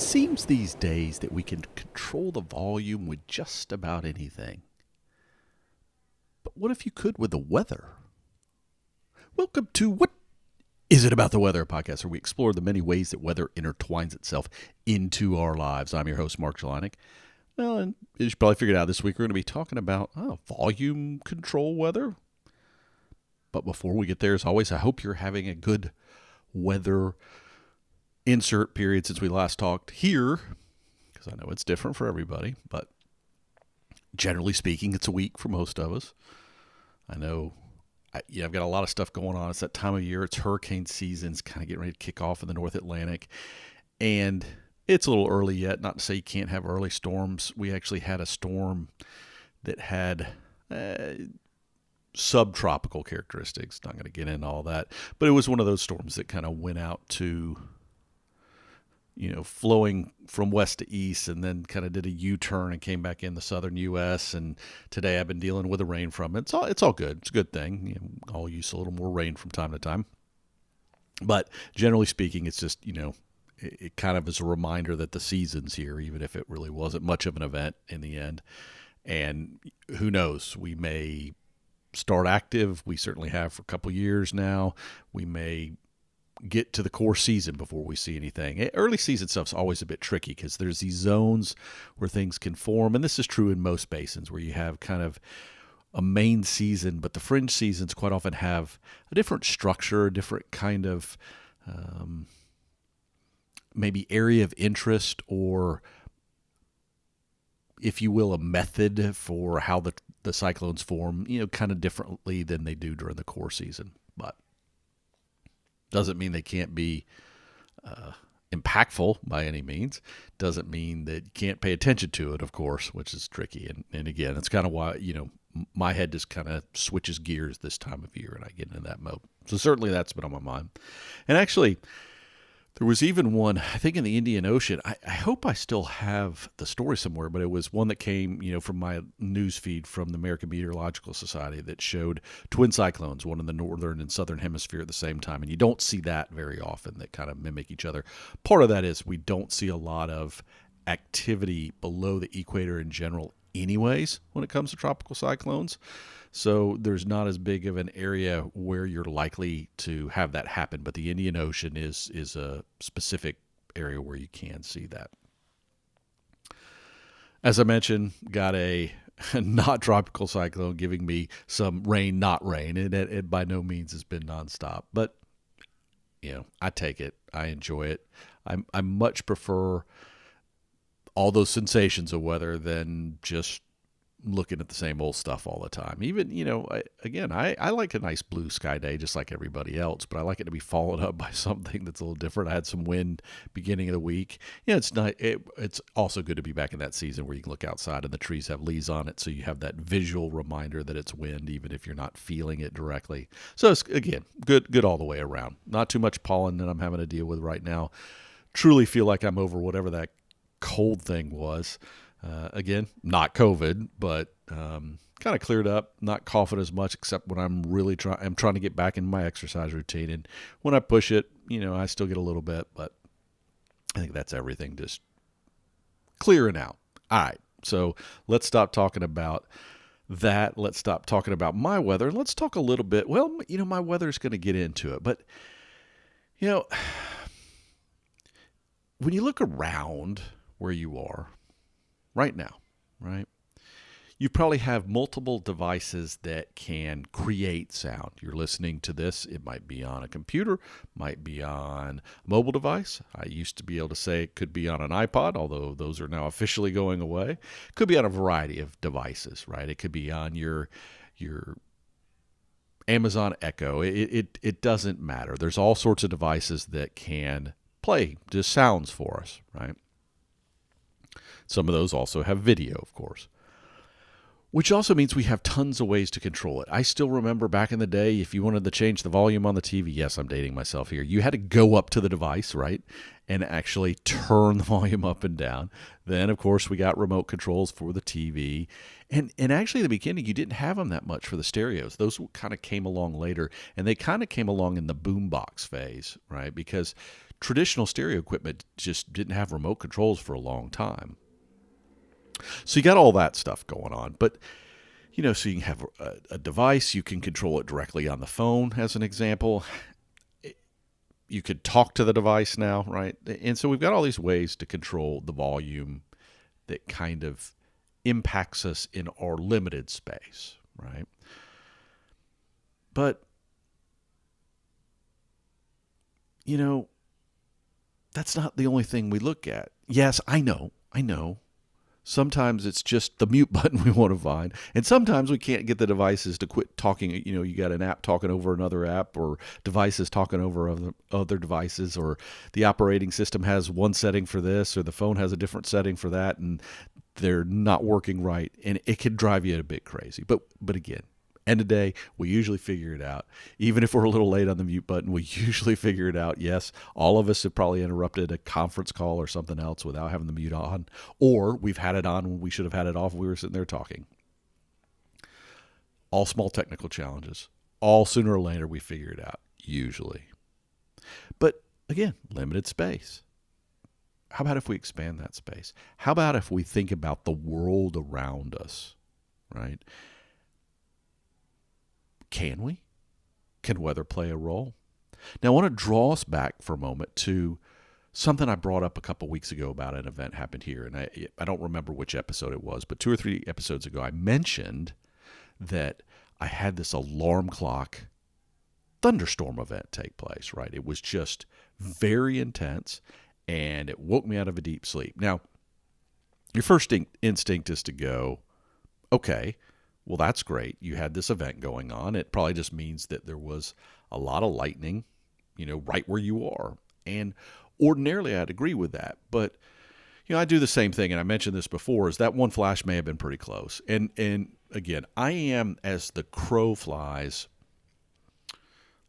It seems these days that we can control the volume with just about anything. But what if you could with the weather? Welcome to What Is It About the Weather, a podcast where we explore the many ways that weather intertwines itself into our lives. I'm your host, Mark Jelanic. Well, and as you probably figured out, this week we're going to be talking about volume control weather. But before we get there, as always, I hope you're having a good weather insert period since we last talked here, because I know it's different for everybody, but generally speaking, it's a week for most of us. I know I've got a lot of stuff going on. It's that time of year. It's hurricane season. It's kind of getting ready to kick off in the North Atlantic, and it's a little early yet. Not to say you can't have early storms. We actually had a storm that had subtropical characteristics. Not going to get into all that, but it was one of those storms that kind of went out to, flowing from west to east and then kind of did a U-turn and came back in the southern U.S. And today I've been dealing with the rain from it. It's all good. It's a good thing. I'll use a little more rain from time to time. But generally speaking, it's just, it kind of is a reminder that the season's here, even if it really wasn't much of an event in the end. And who knows, we may start active. We certainly have for a couple years now. We may get to the core season before we see anything. Early season stuff's always a bit tricky because there's these zones where things can form, and this is true in most basins where you have kind of a main season, but the fringe seasons quite often have a different structure, a different kind of maybe area of interest, or if you will, a method for how the cyclones form, kind of differently than they do during the core season. But doesn't mean they can't be impactful by any means. Doesn't mean that you can't pay attention to it, of course, which is tricky. And again, it's kind of why, my head just kind of switches gears this time of year and I get into that mode. So certainly that's been on my mind. And actually, there was even one, I think in the Indian Ocean. I hope I still have the story somewhere, but it was one that came, from my news feed from the American Meteorological Society that showed twin cyclones, one in the northern and southern hemisphere at the same time. And you don't see that very often, that kind of mimic each other. Part of that is we don't see a lot of activity below the equator in general anyways when it comes to tropical cyclones. So there's not as big of an area where you're likely to have that happen. But the Indian Ocean is a specific area where you can see that. As I mentioned, got a not tropical cyclone giving me some rain, not rain. It by no means has been nonstop. But, I take it. I enjoy it. I much prefer all those sensations of weather than just looking at the same old stuff all the time. Even, I like a nice blue sky day just like everybody else, but I like it to be followed up by something that's a little different. I had some wind beginning of the week. It's not. It's also good to be back in that season where you can look outside and the trees have leaves on it, so you have that visual reminder that it's wind, even if you're not feeling it directly. So it's, again, good all the way around. Not too much pollen that I'm having to deal with right now. Truly feel like I'm over whatever that cold thing was. Again, not COVID, but kind of cleared up, not coughing as much, except when I'm really I'm trying to get back in my exercise routine. And when I push it, I still get a little bit, but I think that's everything just clearing out. All right. So let's stop talking about that. Let's stop talking about my weather. And let's talk a little bit. Well, my weather is going to get into it, but when you look around where you are right now, right? You probably have multiple devices that can create sound. You're listening to this. It might be on a computer, might be on a mobile device. I used to be able to say it could be on an iPod, although those are now officially going away. It could be on a variety of devices, right? It could be on your Amazon Echo. It doesn't matter. There's all sorts of devices that can play just sounds for us, right? Some of those also have video, of course, which also means we have tons of ways to control it. I still remember back in the day, if you wanted to change the volume on the TV, yes, I'm dating myself here, you had to go up to the device, right, and actually turn the volume up and down. Then, of course, we got remote controls for the TV. And actually, in the beginning, you didn't have them that much for the stereos. Those kind of came along later, and they kind of came along in the boombox phase, right, because traditional stereo equipment just didn't have remote controls for a long time. So you got all that stuff going on. But, so you can have a device, you can control it directly on the phone, as an example. You could talk to the device now, right? And so we've got all these ways to control the volume that kind of impacts us in our limited space, right? But, that's not the only thing we look at. Yes, I know. Sometimes it's just the mute button we want to find. And sometimes we can't get the devices to quit talking. You got an app talking over another app, or devices talking over other devices, or the operating system has one setting for this, or the phone has a different setting for that, and they're not working right. And it can drive you a bit crazy. But again, end of the day, we usually figure it out. Even if we're a little late on the mute button, we usually figure it out. Yes, all of us have probably interrupted a conference call or something else without having the mute on, or we've had it on when we should have had it off. We were sitting there talking. All small technical challenges. All sooner or later we figure it out, usually. But again, limited space. How about if we expand that space? How about if we think about the world around us, right? Can we? Can weather play a role? Now, I want to draw us back for a moment to something I brought up a couple weeks ago about an event happened here. And I don't remember which episode it was, but 2 or 3 episodes ago, I mentioned that I had this alarm clock thunderstorm event take place, right? It was just very intense, and it woke me out of a deep sleep. Now, your first instinct is to go, okay, well, that's great. You had this event going on. It probably just means that there was a lot of lightning, right where you are. And ordinarily, I'd agree with that. But, I do the same thing, and I mentioned this before, is that one flash may have been pretty close. And again, I am, as the crow flies,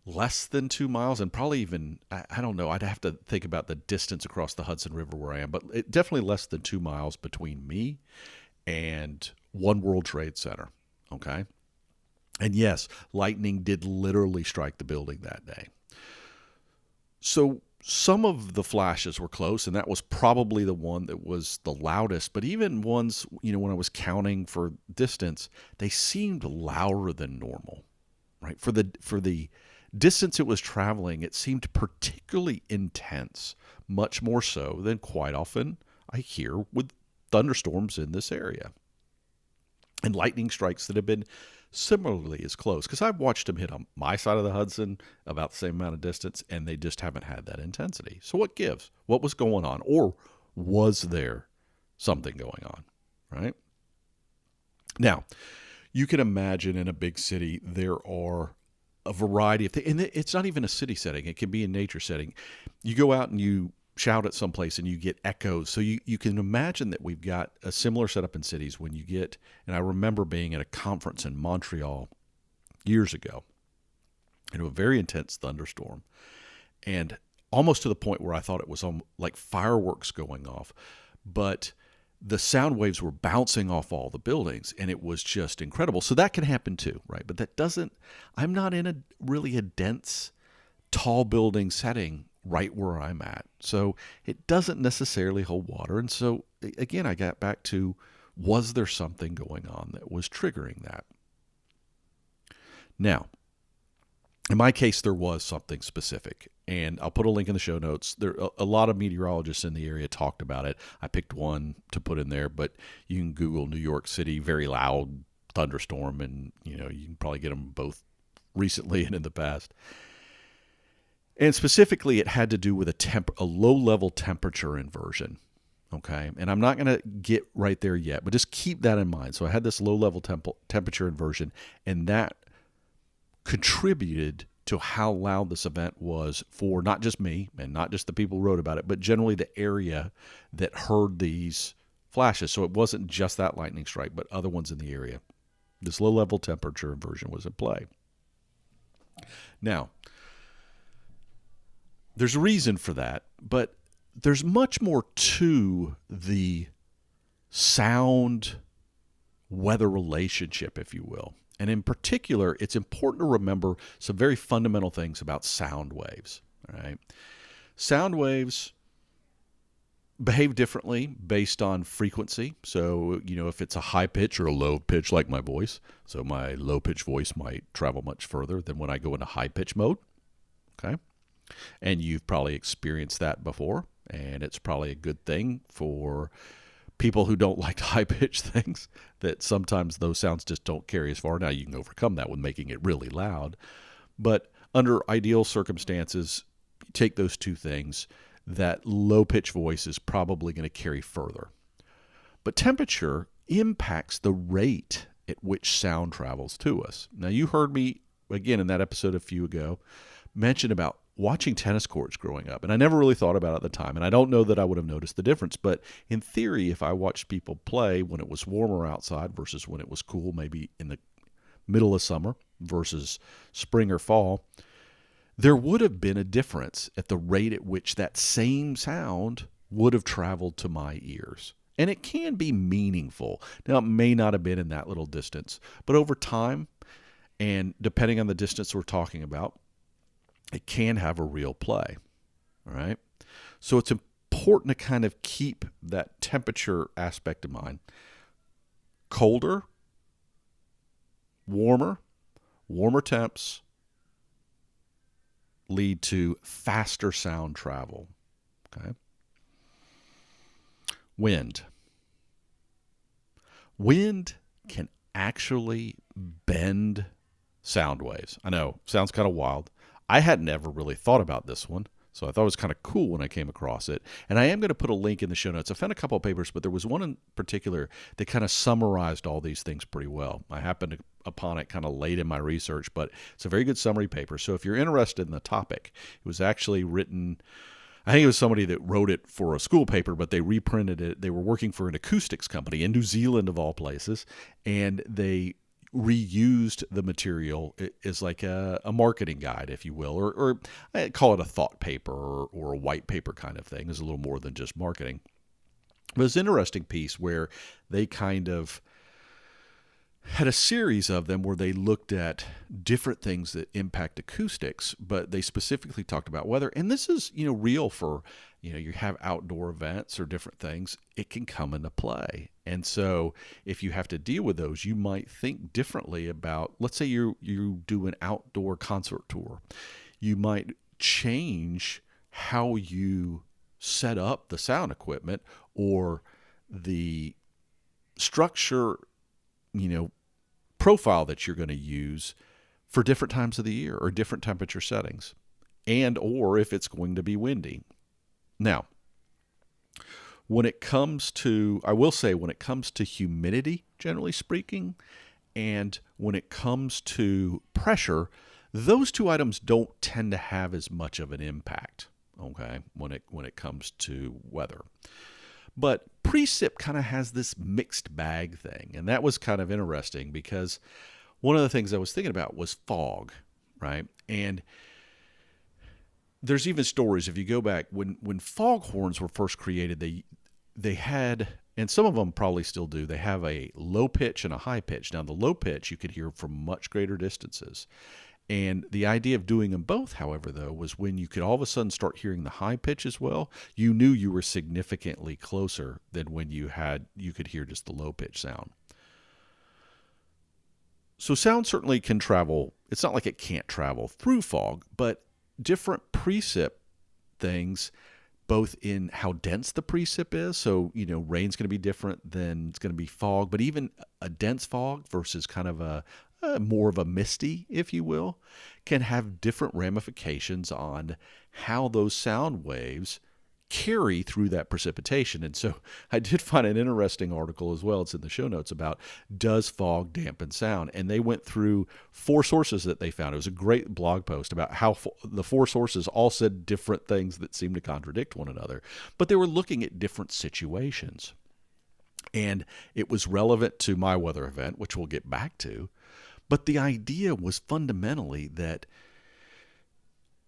less than 2 miles, and probably even, I don't know, I'd have to think about the distance across the Hudson River where I am, but definitely less than 2 miles between me and One World Trade Center. Okay. And yes, lightning did literally strike the building that day. So some of the flashes were close, and that was probably the one that was the loudest. But even ones, when I was counting for distance, they seemed louder than normal, right? For the distance it was traveling, it seemed particularly intense, much more so than quite often I hear with thunderstorms in this area. And lightning strikes that have been similarly as close. Because I've watched them hit on my side of the Hudson about the same amount of distance, and they just haven't had that intensity. So what gives? What was going on? Or was there something going on, right? Now, you can imagine in a big city there are a variety of things. And it's not even a city setting. It can be a nature setting. You go out and you shout at someplace and you get echoes. So you can imagine that we've got a similar setup in cities when you get, and I remember being at a conference in Montreal years ago, a very intense thunderstorm, and almost to the point where I thought it was like fireworks going off, but the sound waves were bouncing off all the buildings, and it was just incredible. So that can happen too, right? But I'm not in a dense, tall building setting right where I'm at. So it doesn't necessarily hold water. And so, again, I got back to, was there something going on that was triggering that? Now, in my case, there was something specific. And I'll put a link in the show notes. There a lot of meteorologists in the area talked about it. I picked one to put in there, but you can Google New York City very loud thunderstorm, and you can probably get them both recently and in the past. And specifically, it had to do with a low-level temperature inversion, okay? And I'm not going to get right there yet, but just keep that in mind. So I had this low-level temperature inversion, and that contributed to how loud this event was for not just me and not just the people who wrote about it, but generally the area that heard these flashes. So it wasn't just that lightning strike, but other ones in the area. This low-level temperature inversion was at play. Now, there's a reason for that, but there's much more to the sound-weather relationship, if you will. And in particular, it's important to remember some very fundamental things about sound waves. All right. Sound waves behave differently based on frequency. So, if it's a high pitch or a low pitch like my voice, so my low pitch voice might travel much further than when I go into high pitch mode. Okay. And you've probably experienced that before, and it's probably a good thing for people who don't like high pitched things, that sometimes those sounds just don't carry as far. Now you can overcome that with making it really loud, but under ideal circumstances, take those two things, that low pitch voice is probably going to carry further. But temperature impacts the rate at which sound travels to us. Now, you heard me, again, in that episode a few ago, mention about watching tennis courts growing up. And I never really thought about it at the time. And I don't know that I would have noticed the difference. But in theory, if I watched people play when it was warmer outside versus when it was cool, maybe in the middle of summer versus spring or fall, there would have been a difference at the rate at which that same sound would have traveled to my ears. And it can be meaningful. Now, it may not have been in that little distance, but over time, and depending on the distance we're talking about, it can have a real play. All right? So it's important to kind of keep that temperature aspect in mind. Colder, warmer temps lead to faster sound travel. Okay. Wind. Wind can actually bend sound waves. I know, sounds kind of wild. I hadn't ever really thought about this one, so I thought it was kind of cool when I came across it. And I am going to put a link in the show notes. I found a couple of papers, but there was one in particular that kind of summarized all these things pretty well. I happened upon it kind of late in my research, but it's a very good summary paper. So if you're interested in the topic, it was actually written, I think it was somebody that wrote it for a school paper, but they reprinted it. They were working for an acoustics company in New Zealand, of all places, and they reused the material as like a marketing guide, if you will, or I call it a thought paper or a white paper kind of thing. It's a little more than just marketing. But it's an interesting piece where they kind of had a series of them where they looked at different things that impact acoustics, but they specifically talked about weather. And this is, real for, you have outdoor events or different things, it can come into play. And so if you have to deal with those, you might think differently about, let's say you do an outdoor concert tour. You might change how you set up the sound equipment or the structure, profile that you're going to use for different times of the year or different temperature settings, and or if it's going to be windy. Now, when it comes to humidity, generally speaking, and when it comes to pressure, those two items don't tend to have as much of an impact, okay, when it comes to weather. But precip kind of has this mixed bag thing, and that was kind of interesting because one of the things I was thinking about was fog, right? And there's even stories, if you go back, when foghorns were first created, they had, and some of them probably still do, they have a low pitch and a high pitch. Now, the low pitch you could hear from much greater distances. And the idea of doing them both, however, though, was when you could all of a sudden start hearing the high pitch as well, you knew you were significantly closer than when you could hear just the low pitch sound. So sound certainly can travel. It's not like it can't travel through fog, but different precip things, both in how dense the precip is. So, rain's going to be different than it's going to be fog, but even a dense fog versus kind of a more of a misty, if you will, can have different ramifications on how those sound waves carry through that precipitation. And so I did find an interesting article as well. It's in the show notes about, does fog dampen sound? And they went through 4 sources that they found. It was a great blog post about how the 4 sources all said different things that seemed to contradict one another, but they were looking at different situations. And it was relevant to my weather event, which we'll get back to. But the idea was fundamentally that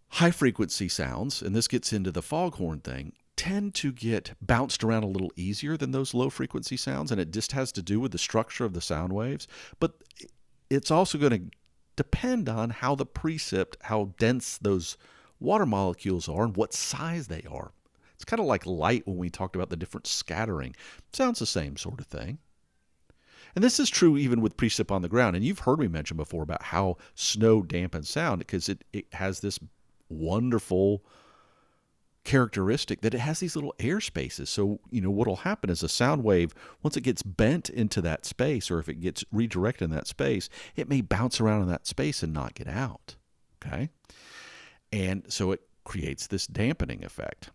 high-frequency sounds, and this gets into the foghorn thing, tend to get bounced around a little easier than those low-frequency sounds, and it just has to do with the structure of the sound waves. But it's also going to depend on how the precip, how dense those water molecules are and what size they are. It's kind of like light when we talked about the different scattering. Sounds the same sort of thing. And this is true even with precip on the ground. And you've heard me mention before about how snow dampens sound because it has this wonderful characteristic that it has these little air spaces. So, what will happen is a sound wave, once it gets bent into that space, or if it gets redirected in that space, it may bounce around in that space and not get out. Okay? And so it creates this dampening effect.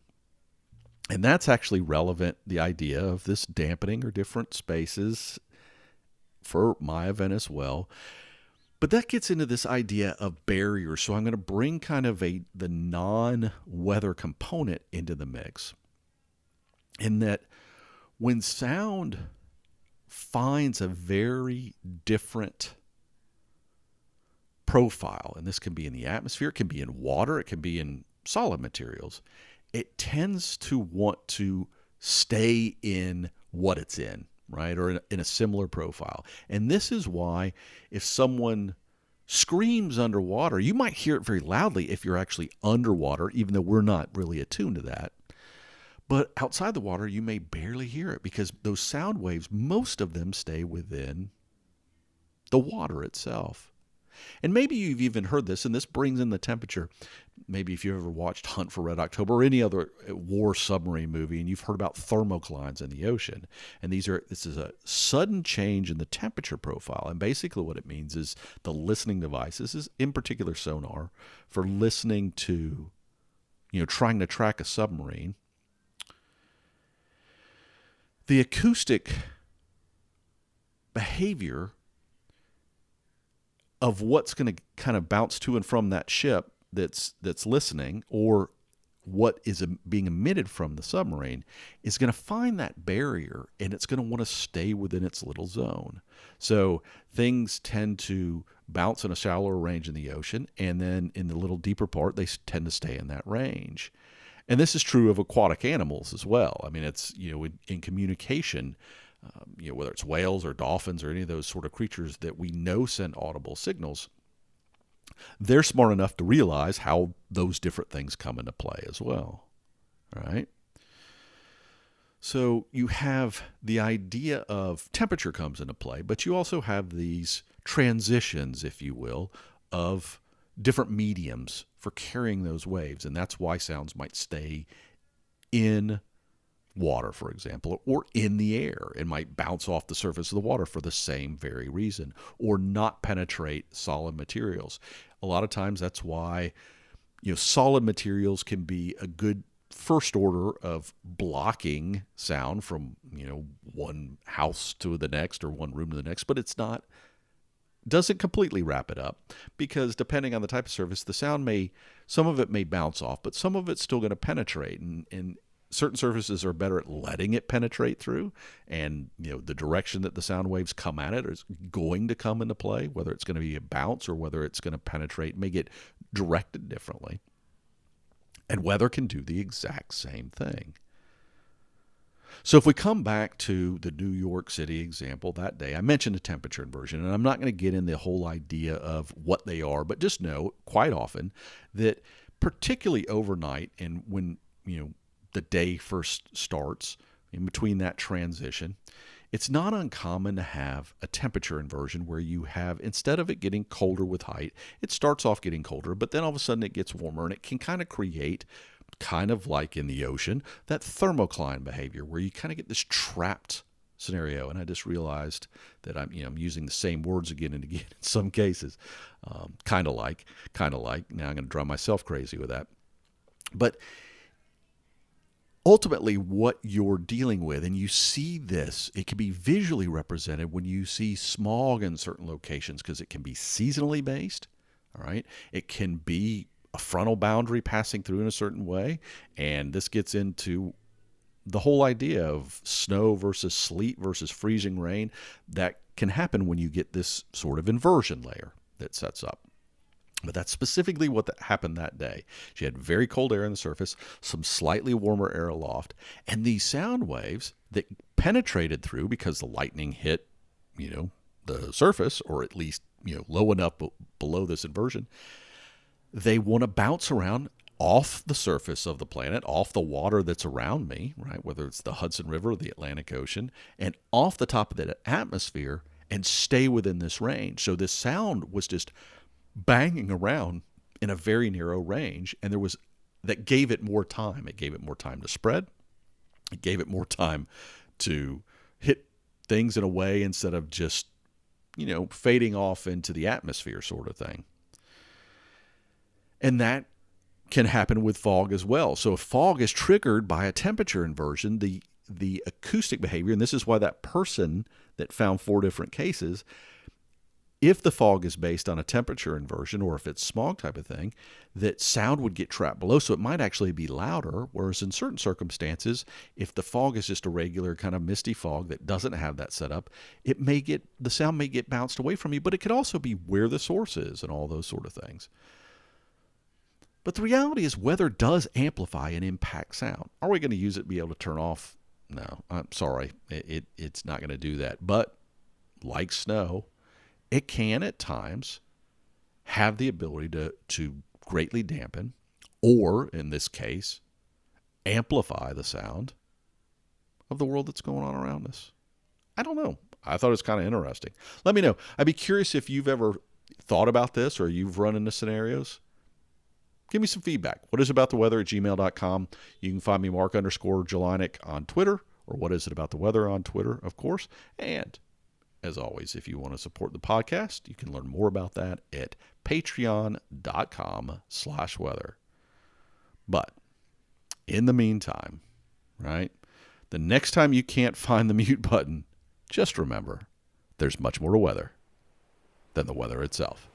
And that's actually relevant, the idea of this dampening or different spaces for my event as well. But that gets into this idea of barriers. So I'm going to bring kind of the non-weather component into the mix. In that when sound finds a very different profile, and this can be in the atmosphere, it can be in water, it can be in solid materials, it tends to want to stay in what it's in, right? Or in a similar profile. And this is why if someone screams underwater, you might hear it very loudly if you're actually underwater, even though we're not really attuned to that. But outside the water, you may barely hear it because those sound waves, most of them stay within the water itself. And maybe you've even heard this, and this brings in the temperature. Maybe if you've ever watched Hunt for Red October or any other war submarine movie, and you've heard about thermoclines in the ocean. And this is a sudden change in the temperature profile. And basically what it means is the listening devices, is in particular sonar, for listening to, trying to track a submarine. The acoustic behavior of what's going to kind of bounce to and from that ship that's listening, or what is being emitted from the submarine, is going to find that barrier, and it's going to want to stay within its little zone. So things tend to bounce in a shallower range in the ocean, and then in the little deeper part, they tend to stay in that range. And this is true of aquatic animals as well. I mean, it's, in communication, whether it's whales or dolphins or any of those sort of creatures that we know send audible signals, they're smart enough to realize how those different things come into play as well. All right? So you have the idea of temperature comes into play, but you also have these transitions, if you will, of different mediums for carrying those waves. And that's why sounds might stay in water, for example, or in the air. It might bounce off the surface of the water for the same very reason, or not penetrate solid materials. A lot of times that's why, solid materials can be a good first order of blocking sound from, one house to the next or one room to the next, but doesn't completely wrap it up, because depending on the type of surface, the sound some of it may bounce off, but some of it's still going to penetrate, and certain surfaces are better at letting it penetrate through, and the direction that the sound waves come at it is going to come into play, whether it's going to be a bounce or whether it's going to penetrate, may get directed differently. And weather can do the exact same thing. So if we come back to the New York City example that day, I mentioned a temperature inversion, and I'm not going to get into the whole idea of what they are, but just know quite often that particularly overnight and when, the day first starts, in between that transition, it's not uncommon to have a temperature inversion where you have, instead of it getting colder with height, it starts off getting colder, but then all of a sudden it gets warmer, and it can kind of create, kind of like in the ocean, that thermocline behavior where you kind of get this trapped scenario. And I just realized that I'm using the same words again and again in some cases, kind of like. Now I'm going to drive myself crazy with that. But ultimately, what you're dealing with, and you see this, it can be visually represented when you see smog in certain locations, because it can be seasonally based, all right? It can be a frontal boundary passing through in a certain way, and this gets into the whole idea of snow versus sleet versus freezing rain. That can happen when you get this sort of inversion layer that sets up. But that's specifically what happened that day. She had very cold air on the surface, some slightly warmer air aloft, and these sound waves that penetrated through because the lightning hit, the surface, or at least, low enough below this inversion, they want to bounce around off the surface of the planet, off the water that's around me, right? Whether it's the Hudson River or the Atlantic Ocean, and off the top of the atmosphere and stay within this range. So this sound was just banging around in a very narrow range, and that gave it more time. It gave it more time to spread. It gave it more time to hit things in a way instead of just, fading off into the atmosphere sort of thing. And that can happen with fog as well. So if fog is triggered by a temperature inversion, the acoustic behavior, and this is why that person that found 4 different cases, if the fog is based on a temperature inversion or if it's smog type of thing, that sound would get trapped below. So it might actually be louder, whereas in certain circumstances, if the fog is just a regular kind of misty fog that doesn't have that setup, the sound may get bounced away from you, but it could also be where the source is and all those sort of things. But the reality is weather does amplify and impact sound. Are we going to use it to be able to turn off? No, I'm sorry. It's not going to do that. But like snow, it can at times have the ability to greatly dampen, or in this case, amplify the sound of the world that's going on around us. I don't know. I thought it was kind of interesting. Let me know. I'd be curious if you've ever thought about this or you've run into scenarios. Give me some feedback. whatisabouttheweather@gmail.com. You can find me Mark_Jelinek on Twitter, or What Is It About the Weather on Twitter, of course. And as always, if you want to support the podcast, you can learn more about that at patreon.com/weather. But in the meantime, right, the next time you can't find the mute button, just remember there's much more to weather than the weather itself.